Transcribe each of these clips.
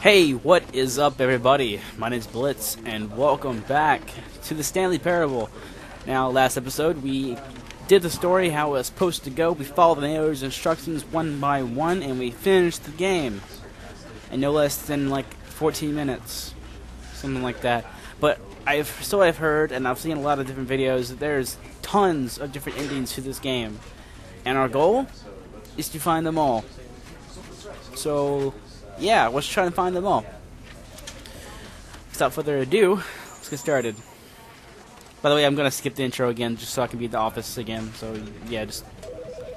Hey, what is up, everybody? My name's Blitz, and welcome back to the Stanley Parable. Now, last episode, we did the story how it was supposed to go. We followed the narrator's instructions one by one, and we finished the game. In no less than, 14 minutes. Something like that. But I've heard, and I've seen a lot of different videos, that there's tons of different endings to this game. And our goal is to find them all. So, yeah, let's try to find them all. Without further ado, let's get started. By the way, I'm going to skip the intro again just so I can be at the office again. So, yeah, just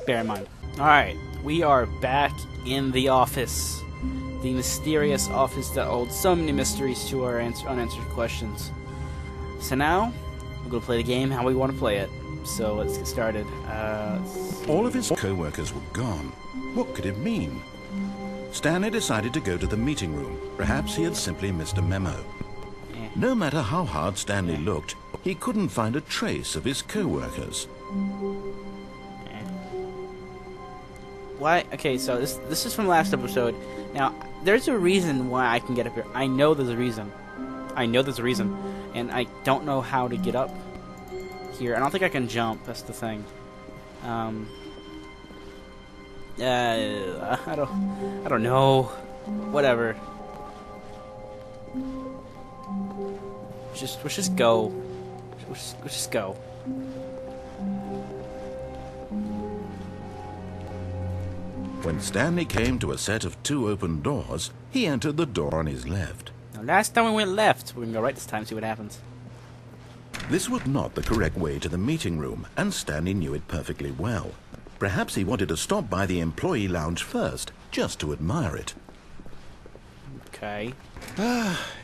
bear in mind. Alright, we are back in the office. The mysterious office that holds so many mysteries to our unanswered questions. So now, we're going to play the game how we want to play it. So, let's get started. All of his co-workers were gone. What could it mean? Stanley decided to go to the meeting room. Perhaps he had simply missed a memo. No matter how hard Stanley looked, he couldn't find a trace of his co-workers. Why? Okay, so this is from last episode. Now, there's a reason why I can get up here. I know there's a reason. And I don't know how to get up here. I don't think I can jump. That's the thing. I don't know. Whatever. Let's just go. Let's just go. When Stanley came to a set of 2 open doors, he entered the door on his left. Now, last time we went left. We're gonna go right this time, see what happens. This was not the correct way to the meeting room, and Stanley knew it perfectly well. Perhaps he wanted to stop by the employee lounge first, just to admire it. Okay.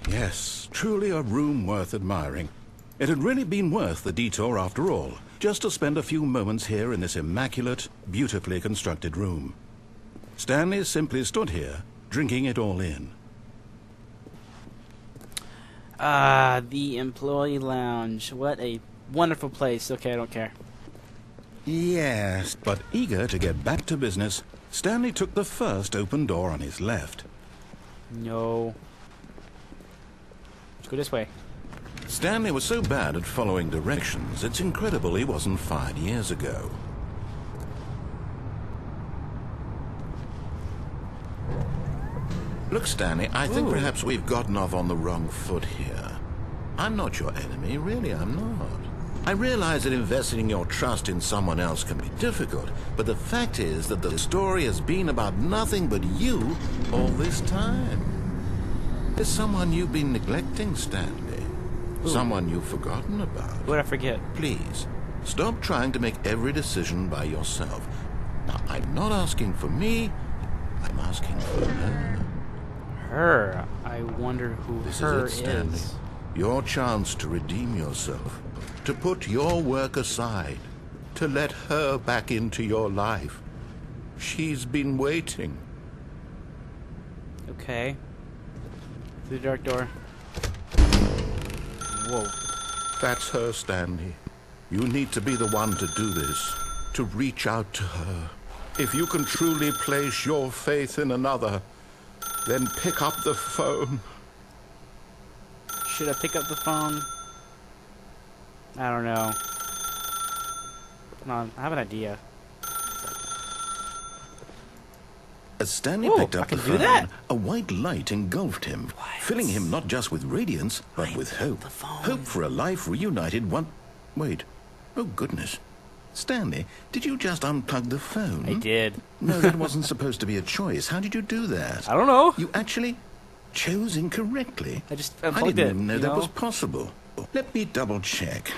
Yes, truly a room worth admiring. It had really been worth the detour after all, just to spend a few moments here in this immaculate, beautifully constructed room. Stanley simply stood here, drinking it all in. The employee lounge. What a wonderful place. Okay, I don't care. Yes, but eager to get back to business, Stanley took the first open door on his left. No. Let's go this way. Stanley was so bad at following directions, it's incredible he wasn't fired years ago. Look, Stanley, I think perhaps we've gotten off on the wrong foot here. I'm not your enemy, really, I'm not. I realize that investing your trust in someone else can be difficult, but the fact is that the story has been about nothing but you all this time. There's someone you've been neglecting, Stanley. Ooh. Someone you've forgotten about. Who did I forget? Please, stop trying to make every decision by yourself. Now, I'm not asking for me, I'm asking for her. Her? I wonder who This her is it, Stanley. is. Your chance to redeem yourself, to put your work aside, to let her back into your life. She's been waiting. Okay. Through the dark door. Whoa. That's her, Stanley. You need to be the one to do this, to reach out to her. If you can truly place your faith in another, then pick up the phone. Should I pick up the phone? I don't know. No, I have an idea. As Stanley Ooh, picked I up the can do phone, that? a white light engulfed him, filling him not just with radiance, but with hope. The phone. Hope for a life reunited one... Wait. Oh, goodness. Stanley, did you just unplug the phone? I did. No, that wasn't supposed to be a choice. How did you do that? I don't know. You actually chose incorrectly. I just I unplugged didn't it. even know you that was possible. Let me double check.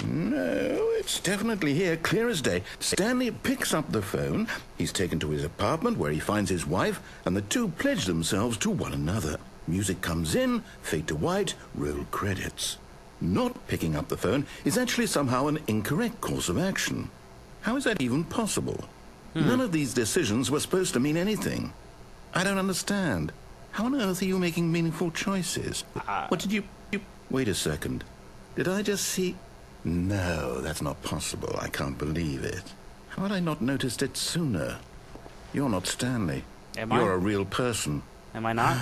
No, it's definitely here, clear as day. Stanley picks up the phone. He's taken to his apartment where he finds his wife, and the two pledge themselves to one another. Music comes in, fade to white, roll credits. Not picking up the phone is actually somehow an incorrect course of action. How is that even possible? None of these decisions were supposed to mean anything. I don't understand. How on earth are you making meaningful choices? What did you... Wait a second. Did I just see... No, that's not possible. I can't believe it. How had I not noticed it sooner? You're not Stanley. Am I? You're a real person. Am I not?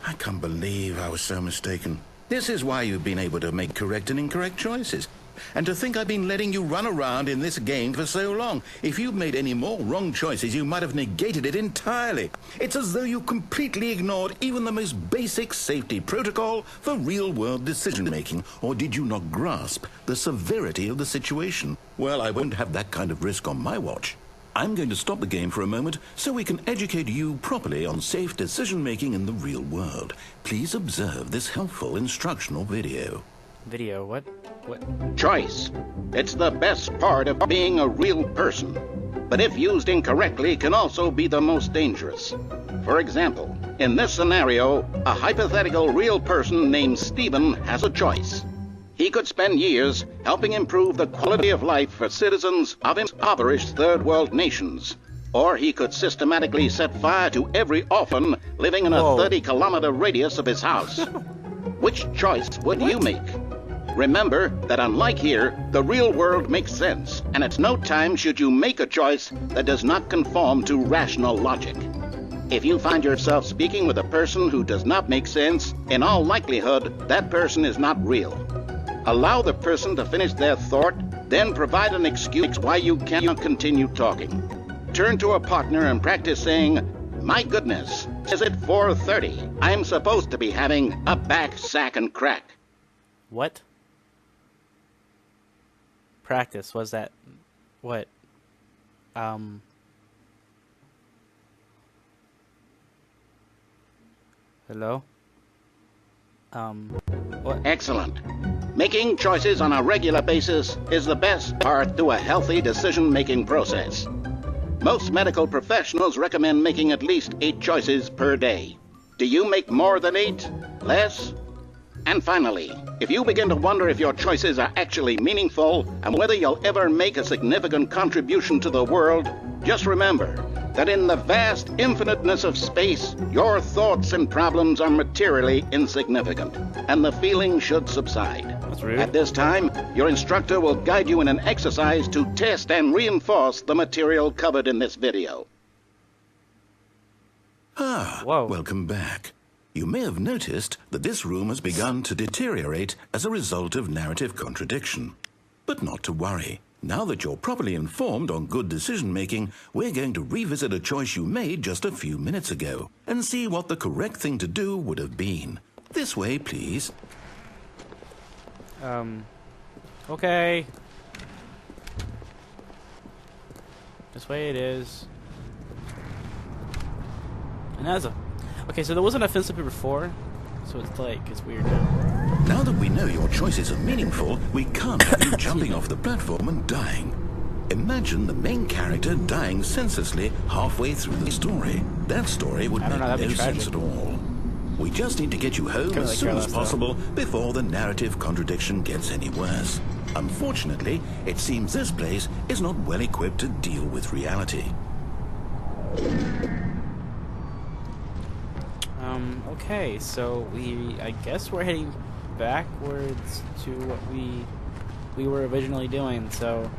I can't believe I was so mistaken. This is why you've been able to make correct and incorrect choices. And to think I've been letting you run around in this game for so long. If you'd made any more wrong choices, you might have negated it entirely. It's as though you completely ignored even the most basic safety protocol for real-world decision-making. Or did you not grasp the severity of the situation? Well, I won't have that kind of risk on my watch. I'm going to stop the game for a moment so we can educate you properly on safe decision-making in the real world. Please observe this helpful instructional video. Video, what? Choice. It's the best part of being a real person. But if used incorrectly, can also be the most dangerous. For example, in this scenario, a hypothetical real person named Stephen has a choice. He could spend years helping improve the quality of life for citizens of impoverished third world nations. Or he could systematically set fire to every orphan living in a 30-kilometer radius of his house. Which choice would you make? Remember that unlike here, the real world makes sense, and at no time should you make a choice that does not conform to rational logic. If you find yourself speaking with a person who does not make sense, in all likelihood, that person is not real. Allow the person to finish their thought, then provide an excuse why you cannot continue talking. Turn to a partner and practice saying, "My goodness, is it 4:30? I'm supposed to be having a back, sack, and crack." What? Practice, was that? What? Hello? What? Excellent. Making choices on a regular basis is the best part to a healthy decision-making process. Most medical professionals recommend making at least 8 choices per day. Do you make more than 8? Less? And finally, if you begin to wonder if your choices are actually meaningful and whether you'll ever make a significant contribution to the world, just remember that in the vast infiniteness of space, your thoughts and problems are materially insignificant, and the feeling should subside. That's rude. At this time, your instructor will guide you in an exercise to test and reinforce the material covered in this video. Whoa. Welcome back. You may have noticed that this room has begun to deteriorate as a result of narrative contradiction. But not to worry. Now that you're properly informed on good decision-making, we're going to revisit a choice you made just a few minutes ago and see what the correct thing to do would have been. This way, please. Okay. This way it is. And that's a... Okay, so there wasn't offensive before, so it's like, it's weird now. Now that we know your choices are meaningful, we can't have you jumping off the platform and dying. Imagine the main character dying senselessly halfway through the story. That story would make no sense at all. We just need to get you home as soon as possible before the narrative contradiction gets any worse. Unfortunately, it seems this place is not well equipped to deal with reality. Okay, so I guess we're heading backwards to what we were originally doing. So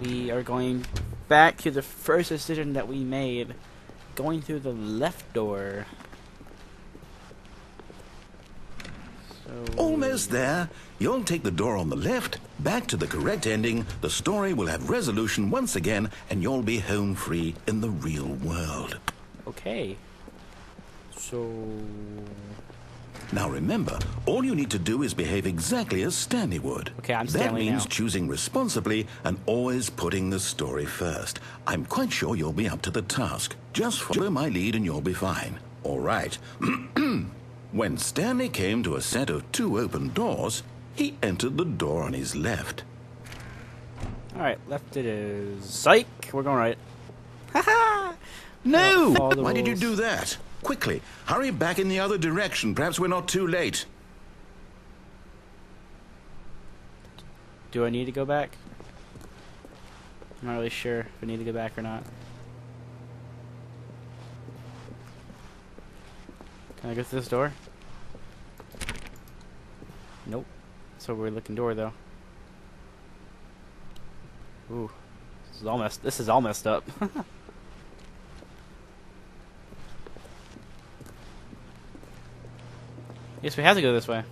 we are going back to the first decision that we made, going through the left door. So Almost there. You'll take the door on the left, back to the correct ending, the story will have resolution once again, and you'll be home free in the real world. okay. So Now remember, all you need to do is behave exactly as Stanley would. Okay, I'm That Stanley means now. choosing responsibly and always putting the story first. I'm quite sure you'll be up to the task. Just follow my lead and you'll be fine. All right. When Stanley came to a set of 2 open doors, he entered the door on his left. alright, left it is. Psych! We're going right. Haha! No! Follow the Why did you rules. do that? Quickly, hurry back in the other direction. Perhaps we're not too late. Do I need to go back? I'm not really sure if I need to go back or not. Can I go through this door? Nope. It's a weird looking door though. Ooh. This is all messed up. Guess we have to go this way.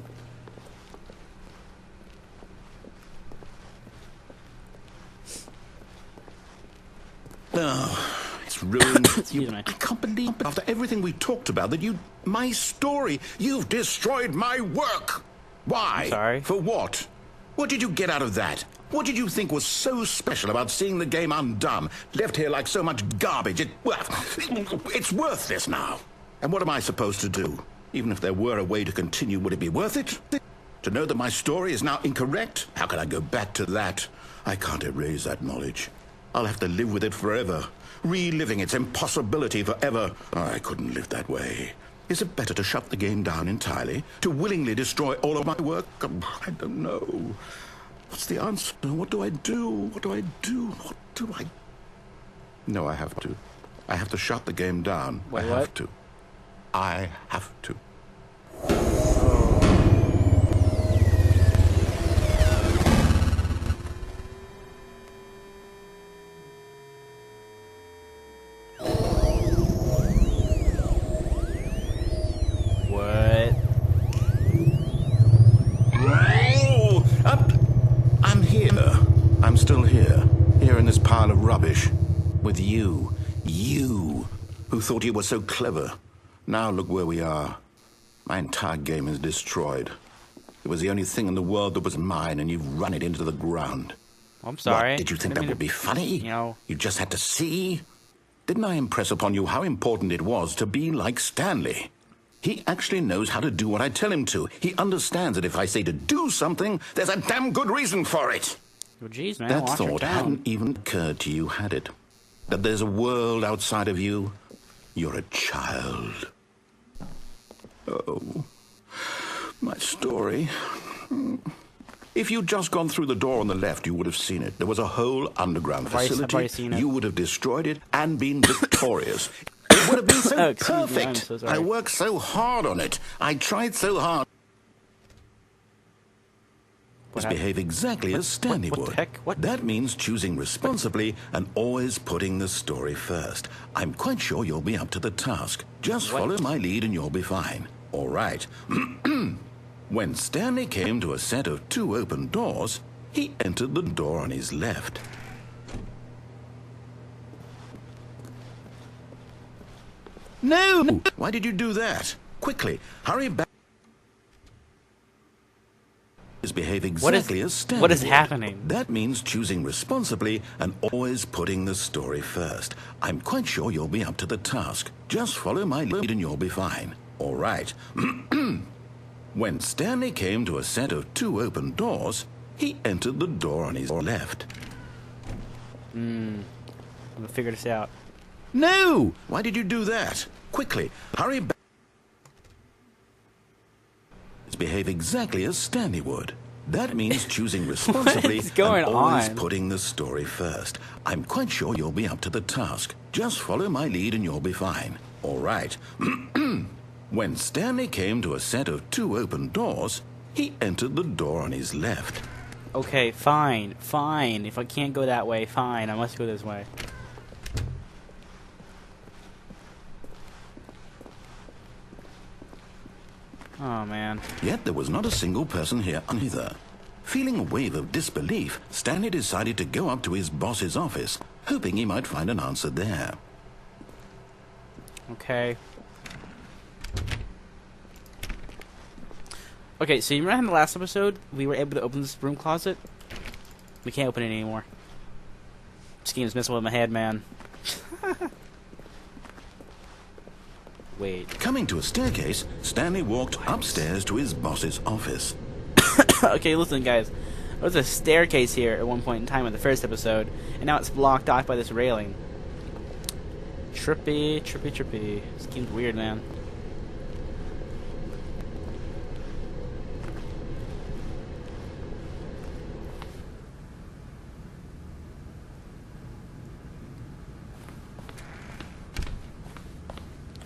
Oh, it's ruined. Excuse me. I can't believe after everything we talked about that my story, you've destroyed my work. Why? I'm sorry. For what? What did you get out of that? What did you think was so special about seeing the game undone, left here like so much garbage? It's worthless now. And what am I supposed to do? Even if there were a way to continue, would it be worth it? To know that my story is now incorrect? How can I go back to that? I can't erase that knowledge. I'll have to live with it forever, reliving its impossibility forever. I couldn't live that way. Is it better to shut the game down entirely? To willingly destroy all of my work? I don't know. What's the answer? What do I do? What do I do? What do I... No, I have to. I have to shut the game down. Wait, I what? have to. I have to. What? Oh, I'm here. I'm still here. Here in this pile of rubbish. With you. You, who thought you were so clever. Now look where we are. My entire game is destroyed. It was the only thing in the world that was mine, and you've run it into the ground. I'm sorry. What, did you think that would be funny? You know. You just had to see? Didn't I impress upon you how important it was to be like Stanley? He actually knows how to do what I tell him to. He understands that if I say to do something, there's a damn good reason for it. Well, geez, man. That watch your thought tone. hadn't even occurred to you, had it? That there's a world outside of you? You're a child. Oh, my story. If you'd just gone through the door on the left, you would have seen it. There was a whole underground I've already facility. seen it. You would have destroyed it and been victorious. It would have been so Oh, excuse me, I'm perfect. so sorry. I worked so hard on it. I tried so hard. What Behave exactly as Stanley what the would. heck? What? That means choosing responsibly and always putting the story first. I'm quite sure you'll be up to the task. Just What? follow my lead and you'll be fine. All right. When Stanley came to a set of 2 open doors, he entered the door on his left. No! Why did you do that? Quickly, hurry back. Behave exactly as Stanley what is would. happening? That means choosing responsibly and always putting the story first. I'm quite sure you'll be up to the task. Just follow my lead and you'll be fine. All right. When Stanley came to a set of 2 open doors, he entered the door on his left. I'm gonna figure this out. No! Why did you do that? Quickly, hurry back. Behave exactly as Stanley would. That means choosing responsibly What is going and always on? putting the story first. I'm quite sure you'll be up to the task. Just follow my lead and you'll be fine. All right. When Stanley came to a set of 2 open doors, he entered the door on his left. Okay, fine. Fine. If I can't go that way, fine. I must go this way. Oh, man. Yet there was not a single person here either. Feeling a wave of disbelief, Stanley decided to go up to his boss's office, hoping he might find an answer there. Okay. Okay, so you remember in the last episode, we were able to open this broom closet? We can't open it anymore. This game's messing with my head, man. Wait. Coming to a staircase, Stanley walked upstairs to his boss's office. Okay, listen, guys. There was a staircase here at one point in time in the first episode, and now it's blocked off by this railing. Trippy, trippy, trippy. This game's weird, man.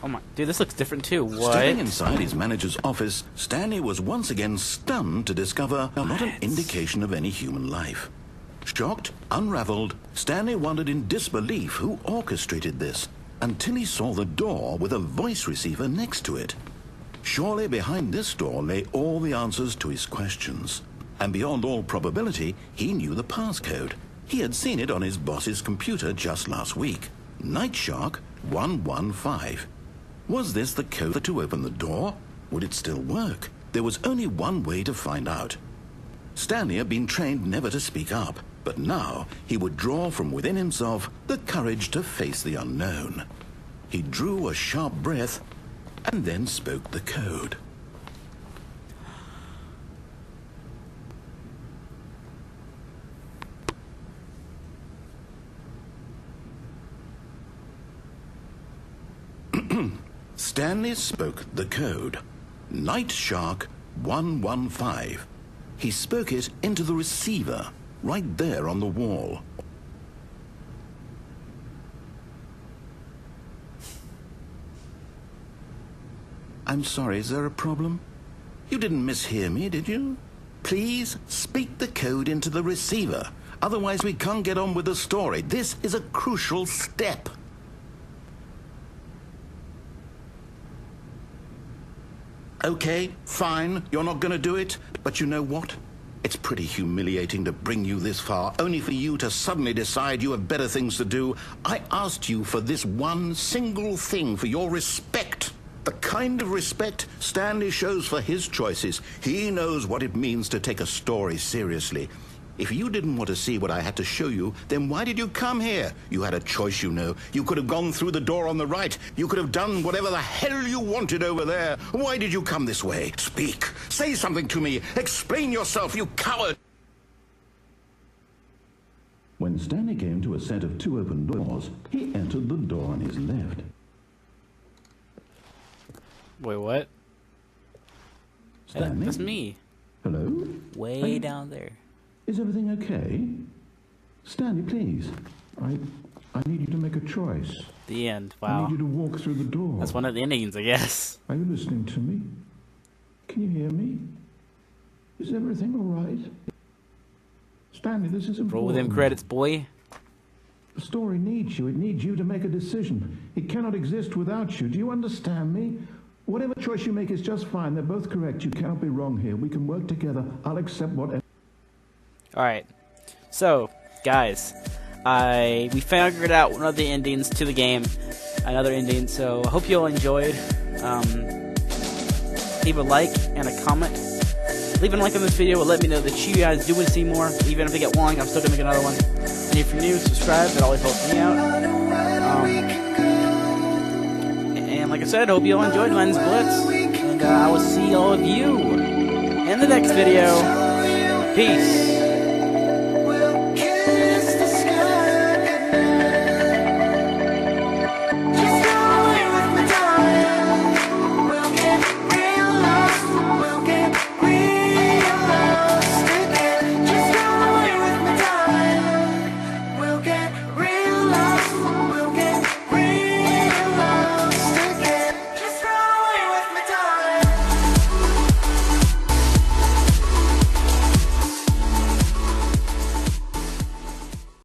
Oh my, dude, this looks different too. What? Stepping inside his manager's office, Stanley was once again stunned to discover not an indication of any human life. Shocked, unraveled, Stanley wondered in disbelief who orchestrated this, until he saw the door with a voice receiver next to it. Surely behind this door lay all the answers to his questions. And beyond all probability, he knew the passcode. He had seen it on his boss's computer just last week. Night Shark 115. Was this the code to open the door? Would it still work? There was only one way to find out. Stanley had been trained never to speak up, but now he would draw from within himself the courage to face the unknown. He drew a sharp breath and then spoke the code. Stanley spoke the code. Night Shark 115. He spoke it into the receiver, right there on the wall. I'm sorry, is there a problem? You didn't mishear me, did you? Please speak the code into the receiver. Otherwise we can't get on with the story. This is a crucial step. Okay, fine, you're not going to do it, but you know what? It's pretty humiliating to bring you this far, only for you to suddenly decide you have better things to do. I asked you for this one single thing, for your respect. The kind of respect Stanley shows for his choices. He knows what it means to take a story seriously. If you didn't want to see what I had to show you, then why did you come here? You had a choice, you know. You could have gone through the door on the right. You could have done whatever the hell you wanted over there. Why did you come this way? Speak. Say something to me. Explain yourself, you coward. When Stanley came to a set of two open doors, he entered the door on his left. Wait, what? Stanley? That's me. Hello? Way down there. Is everything okay? Stanley, please. I need you to make a choice. The end. I Wow. need you to walk through the door. That's one of the endings, I guess. Are you listening to me? Can you hear me? Is everything all right? Stanley, this is important. Roll with them credits, boy. The story needs you. It needs you to make a decision. It cannot exist without you. Do you understand me? Whatever choice you make is just fine. They're both correct. You cannot be wrong here. We can work together. I'll accept whatever. Alright. So, guys, we figured out one of the endings to the game. Another ending, so I hope you all enjoyed. Leave a like and a comment. Leave a like on this video will let me know that you guys do want to see more. Even if I get one, I'm still going to make another one. And if you're new, subscribe. That always helps me out. And like I said, I hope you all enjoyed Lens Blitz. And I will see all of you in the next video. Peace. We'll get real lost.